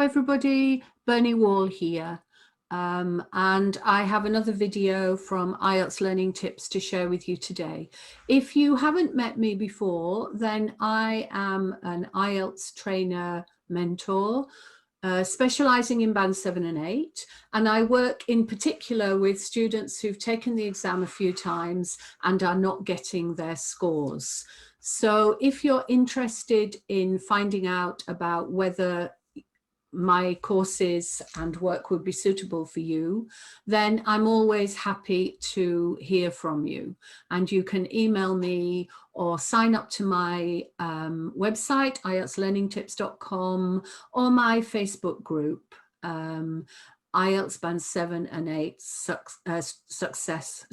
everybody, Bernie Wall here, and I have another video from IELTS Learning Tips to share with you today. If you haven't met me before, then I am an IELTS trainer mentor, specializing in Band 7 and 8, and I work in particular with students who've taken the exam a few times and are not getting their scores. So if you're interested in finding out about whether my courses and work would be suitable for you, then I'm always happy to hear from you. And you can email me or sign up to my website, IELTSlearningtips.com, or my Facebook group, IELTS Band 7 and 8 Success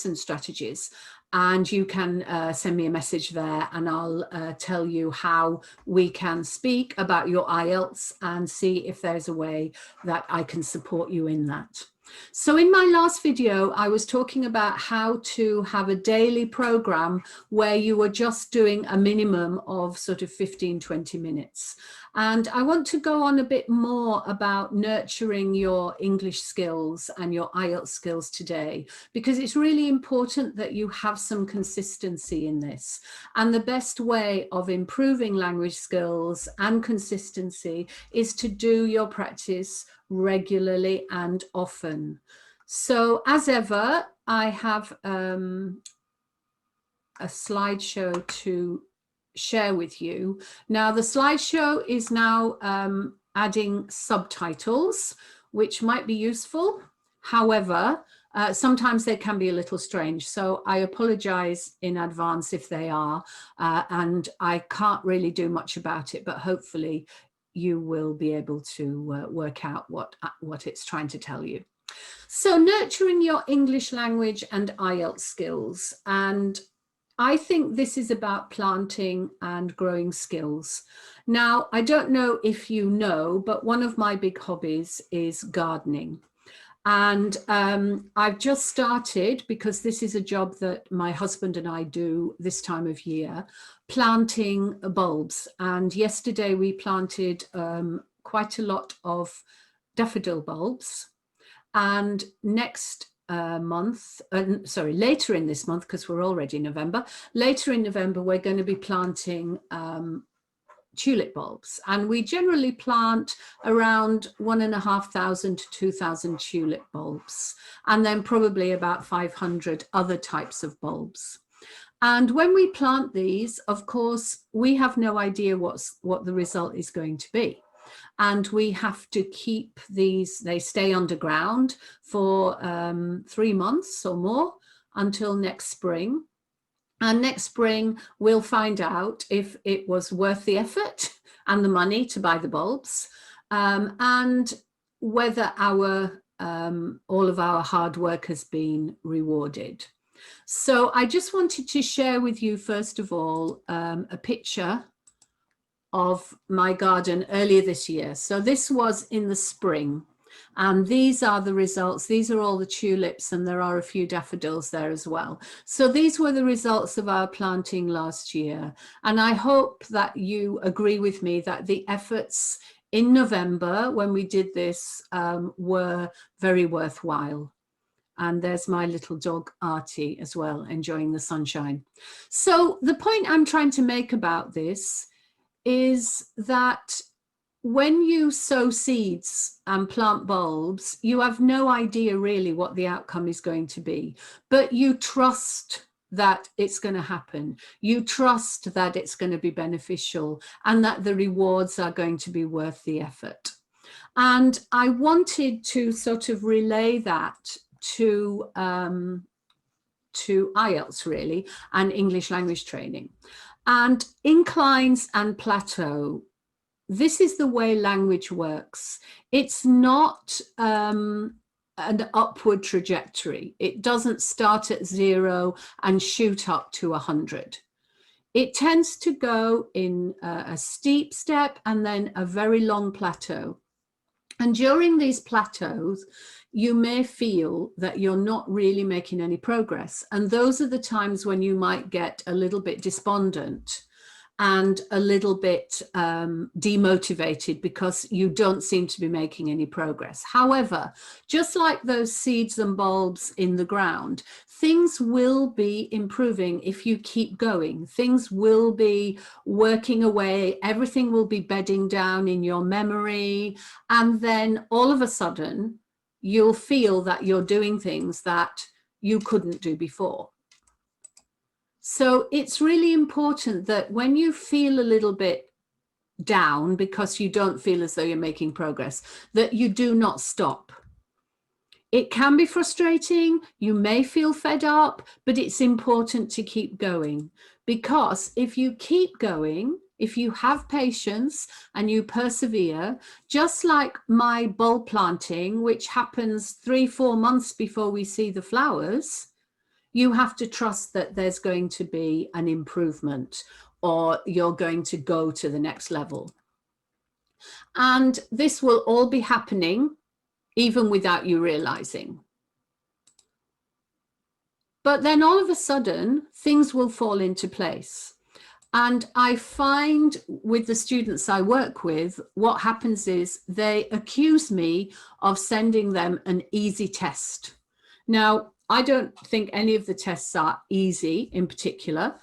and Strategies. And you can send me a message there and I'll tell you how we can speak about your IELTS and see if there's a way that I can support you in that. So in my last video, I was talking about how to have a daily program where you are just doing a minimum of sort of 15-20 minutes. And I want to go on a bit more about nurturing your English skills and your IELTS skills today, because it's really important that you have some consistency in this. And the best way of improving language skills and consistency is to do your practice regularly and often. So as ever, I have a slideshow to share with you. Now the slideshow is now adding subtitles, which might be useful. However, sometimes they can be a little strange, so I apologize in advance if they are, and I can't really do much about it, but hopefully you will be able to work out what it's trying to tell you. So nurturing your English language and IELTS skills. And I think this is about planting and growing skills. Now, I don't know if you know, but one of my big hobbies is gardening. And I've just started, because this is a job that my husband and I do this time of year, planting bulbs. And yesterday we planted quite a lot of daffodil bulbs. And next month, later in this month, because we're already November, later in November, we're going to be planting tulip bulbs, and we generally plant around 1,500 to 2,000 tulip bulbs, and then probably about 500 other types of bulbs. And when we plant these, of course, we have no idea what the result is going to be. And we have to keep these, they stay underground for 3 months or more until next spring. And next spring, we'll find out if it was worth the effort and the money to buy the bulbs, and whether all of our hard work has been rewarded. So I just wanted to share with you, first of all, a picture of my garden earlier this year. So this was in the spring. And these are the results. These are all the tulips, and there are a few daffodils there as well. So these were the results of our planting last year. And I hope that you agree with me that the efforts in November when we did this were very worthwhile. And there's my little dog Artie as well, enjoying the sunshine. So the point I'm trying to make about this is that when you sow seeds and plant bulbs, you have no idea really what the outcome is going to be, but you trust that it's going to happen. You trust that it's going to be beneficial and that the rewards are going to be worth the effort. And I wanted to sort of relay that to IELTS really, and English language training. And inclines and plateau, this is the way language works. It's not an upward trajectory. It doesn't start at 0 and shoot up to 100. It tends to go in a steep step and then a very long plateau. And during these plateaus, you may feel that you're not really making any progress. And those are the times when you might get a little bit despondent and a little bit demotivated because you don't seem to be making any progress. However, just like those seeds and bulbs in the ground, things will be improving if you keep going. Things will be working away. Everything will be bedding down in your memory. And then all of a sudden, you'll feel that you're doing things that you couldn't do before. So it's really important that when you feel a little bit down because you don't feel as though you're making progress, that you do not stop. It can be frustrating, you may feel fed up, but it's important to keep going, because if you keep going, if you have patience and you persevere, just like my bulb planting, which happens 3-4 months before we see the flowers, you have to trust that there's going to be an improvement, or you're going to go to the next level. And this will all be happening even without you realizing. But then all of a sudden, things will fall into place. And I find with the students I work with, what happens is they accuse me of sending them an easy test. Now, I don't think any of the tests are easy in particular.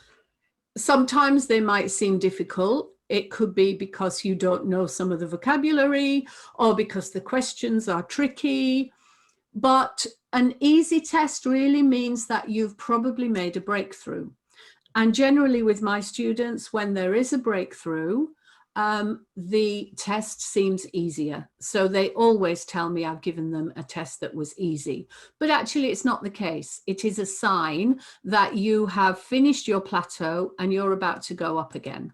Sometimes they might seem difficult. It could be because you don't know some of the vocabulary, or because the questions are tricky. But an easy test really means that you've probably made a breakthrough. And generally with my students, when there is a breakthrough, the test seems easier. So they always tell me I've given them a test that was easy. But actually it's not the case. It is a sign that you have finished your plateau and you're about to go up again.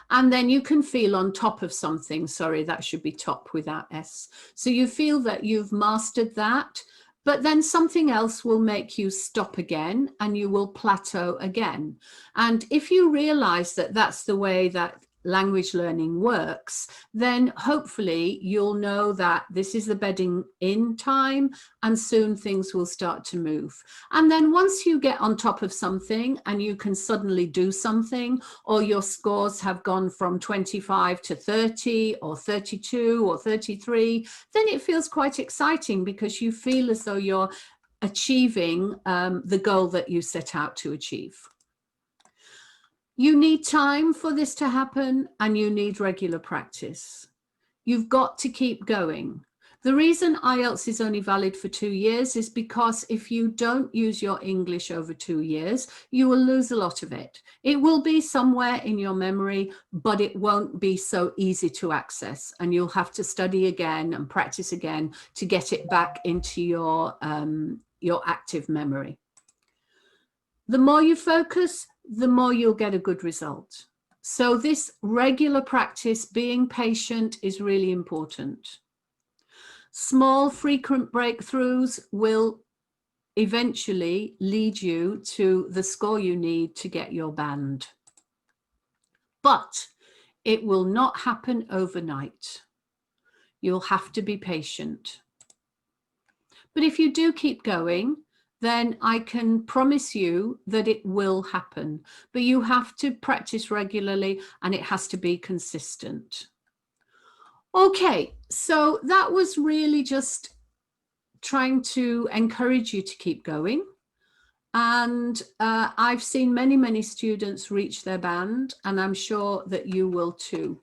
And then you can feel on top of something. Sorry, that should be top without S. So you feel that you've mastered that, but then something else will make you stop again and you will plateau again. And if you realize that that's the way that language learning works, then hopefully you'll know that this is the bedding in time, and soon things will start to move. And then once you get on top of something and you can suddenly do something, or your scores have gone from 25 to 30 or 32 or 33, then it feels quite exciting, because you feel as though you're achieving the goal that you set out to achieve. You need time for this to happen, and you need regular practice. You've got to keep going. The reason IELTS is only valid for 2 years is because if you don't use your English over 2 years, you will lose a lot of it. It will be somewhere in your memory, but it won't be so easy to access, and you'll have to study again and practice again to get it back into your active memory. The more you focus, the more you'll get a good result. So this regular practice, being patient, is really important. Small, frequent breakthroughs will eventually lead you to the score you need to get your band. But it will not happen overnight. You'll have to be patient. But if you do keep going, then I can promise you that it will happen. But you have to practice regularly, and it has to be consistent. Okay, so that was really just trying to encourage you to keep going. And I've seen many, many students reach their band, and I'm sure that you will too.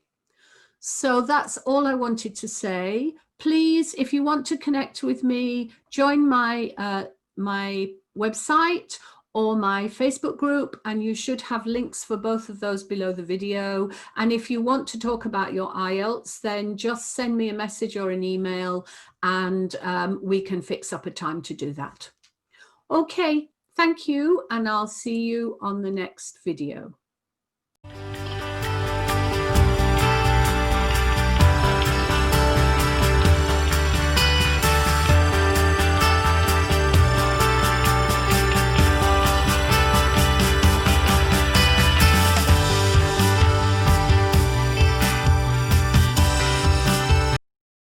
So that's all I wanted to say. Please, if you want to connect with me, join my my website or my Facebook group, and you should have links for both of those below the video. And if you want to talk about your IELTS, then just send me a message or an email, and we can fix up a time to do that. Okay, thank you, and I'll see you on the next video.